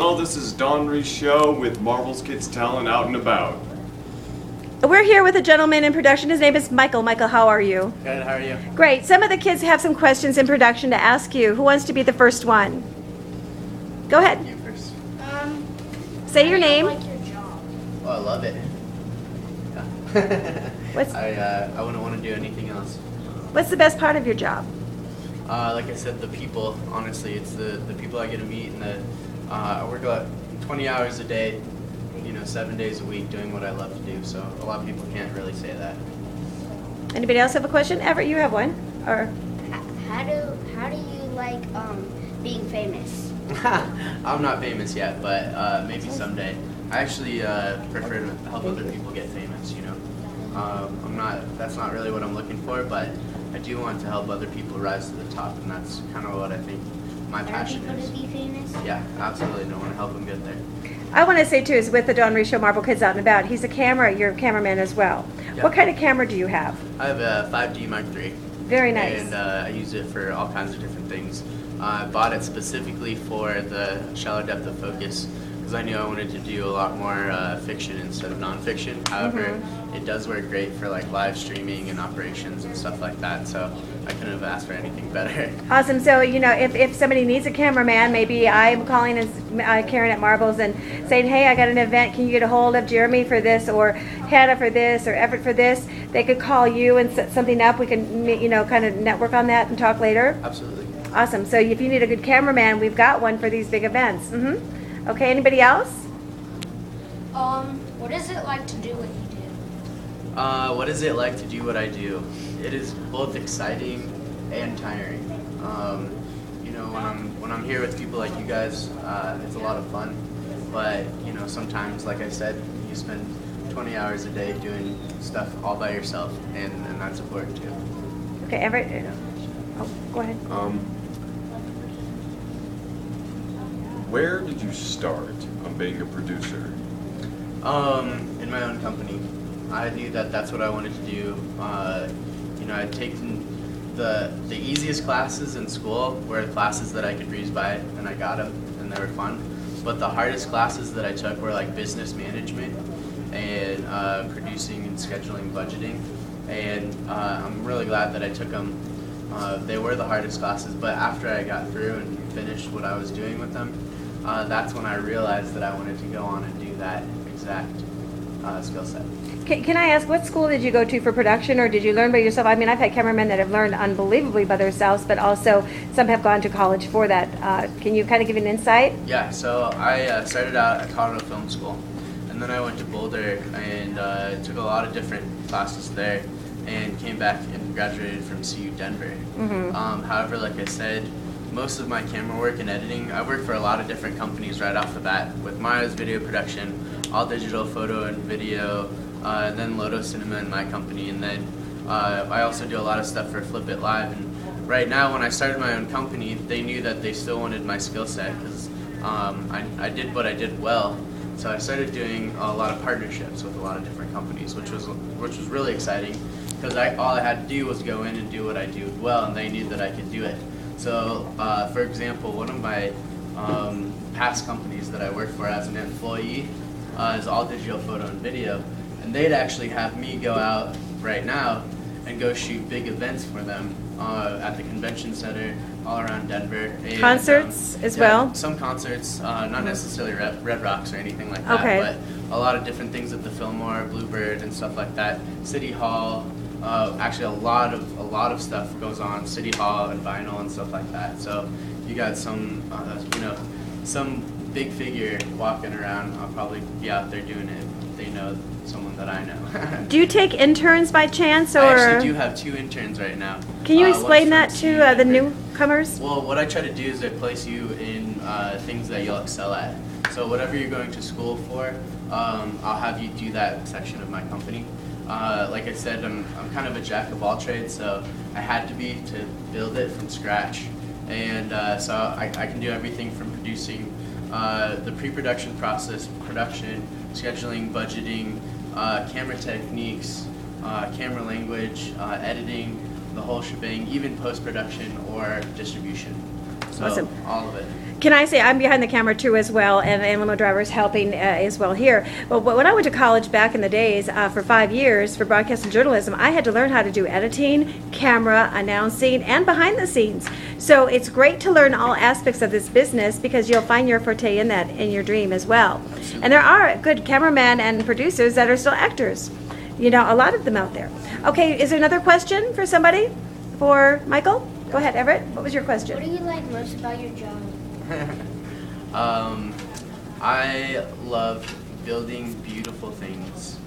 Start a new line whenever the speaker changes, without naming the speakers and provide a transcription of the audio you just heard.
Well, this is Dawn Reese Show with Marvel's Kids Talent Out and About.
We're here with a gentleman in production. His name is Michael. Michael, how are you?
Good, how are you?
Great. Some of the kids have some questions in production to ask you. Who wants to be the first one? Go ahead.
You first.
Say your name.
I like your job.
Oh, I love it. Yeah. I wouldn't want to do anything else.
What's the best part of your job?
Like I said, the people, honestly, it's the people I get to meet, and I work about 20 hours a day, 7 days a week doing what I love to do, so a lot of people can't really say that.
Anybody else have a question? Everett, you have one? Or
How do you like being famous?
I'm not famous yet, but maybe someday. I actually prefer to help other people get famous, that's not really what I'm looking for, but I do want to help other people rise to the top, and that's kind of what I think my passion
Are
is.
people to be famous?
Yeah, absolutely. I want to help them get there.
I want to say too, is with the Dawn Reese Show Marvel Kids Out and About, he's a camera, you're a cameraman as well.
Yeah.
What kind of camera do you have?
I have a 5D Mark III.
Very nice.
And I use it for all kinds of different things. I bought it specifically for the shallow depth of focus because I knew I wanted to do a lot more fiction instead of nonfiction. However, it does work great for like live streaming and operations and stuff like that. So I couldn't have asked for anything better.
Awesome. So, if somebody needs a cameraman, maybe I'm calling as Karen at Marbles and saying, hey, I got an event. Can you get a hold of Jeremy for this, or Hannah for this, or Everett for this? They could call you and set something up. We can, kind of network on that and talk later.
Absolutely.
Awesome. So if you need a good cameraman, we've got one for these big events. Okay, anybody else?
What is it like to do what you do?
What is it like to do what I do? It is both exciting and tiring. When I'm here with people like you guys, it's a lot of fun. But sometimes, like I said, you spend 20 hours a day doing stuff all by yourself, and that's important too.
Okay, Everett. Oh, go ahead.
Where did you start on being a producer?
In my own company. I knew that that's what I wanted to do. I'd taken the easiest classes in school were the classes that I could breeze by, and I got them, and they were fun. But the hardest classes that I took were like business management and producing and scheduling, budgeting. And I'm really glad that I took them. They were the hardest classes, but after I got through and finished what I was doing with them, that's when I realized that I wanted to go on and do that exact skill set.
Can I ask, what school did you go to for production, or did you learn by yourself? I mean, I've had cameramen that have learned unbelievably by themselves, but also some have gone to college for that. Can you kind of give an insight?
Yeah, so I started out at Colorado Film School, and then I went to Boulder and took a lot of different classes there, and came back and graduated from CU Denver. However, like I said, most of my camera work and editing, I work for a lot of different companies right off the bat, with Maya's video production, all digital photo and video, then Loto Cinema in my company, and then I also do a lot of stuff for Flip It Live. And right now, when I started my own company, they knew that they still wanted my skill set because I did what I did well. So I started doing a lot of partnerships with a lot of different companies, which was really exciting because all I had to do was go in and do what I do well, and they knew that I could do it. So, for example, one of my past companies that I worked for as an employee is All Digital Photo and Video, and they'd actually have me go out right now and go shoot big events for them at the convention center all around Denver. And,
Concerts as well?
Some concerts, not necessarily Red Rocks or anything like that,
Okay.
but a lot of different things at the Fillmore, Bluebird, and stuff like that. City Hall. Actually, a lot of stuff goes on City Hall and Vinyl and stuff like that. So you got some big figure walking around. I'll probably be out there doing it. They know someone that I know.
Do you take interns by chance, or?
I actually do have 2 interns right now.
Can you explain
one's
that
from
to
CU
the
Denver.
newcomers?
Well, what I try to do is I place you in things that you'll excel at. So whatever you're going to school for, I'll have you do that section of my company. Like I said, I'm kind of a jack of all trades, so I had to build it from scratch. And so I can do everything from producing the pre-production process, production, scheduling, budgeting, camera techniques, camera language, editing, the whole shebang, even post-production or distribution. So
Awesome.
all of it.
can I say I'm behind the camera too as well, and limo drivers helping as well here. But when I went to college back in the days for 5 years for broadcast and journalism, I had to learn how to do editing, camera, announcing, and behind the scenes. So it's great to learn all aspects of this business because you'll find your forte in that in your dream as well. And there are good cameramen and producers that are still actors. You know, a lot of them out there. Okay, is there another question for somebody? For Michael? Go ahead, Everett. What was your question?
What do you like most about your job?
I love building beautiful things.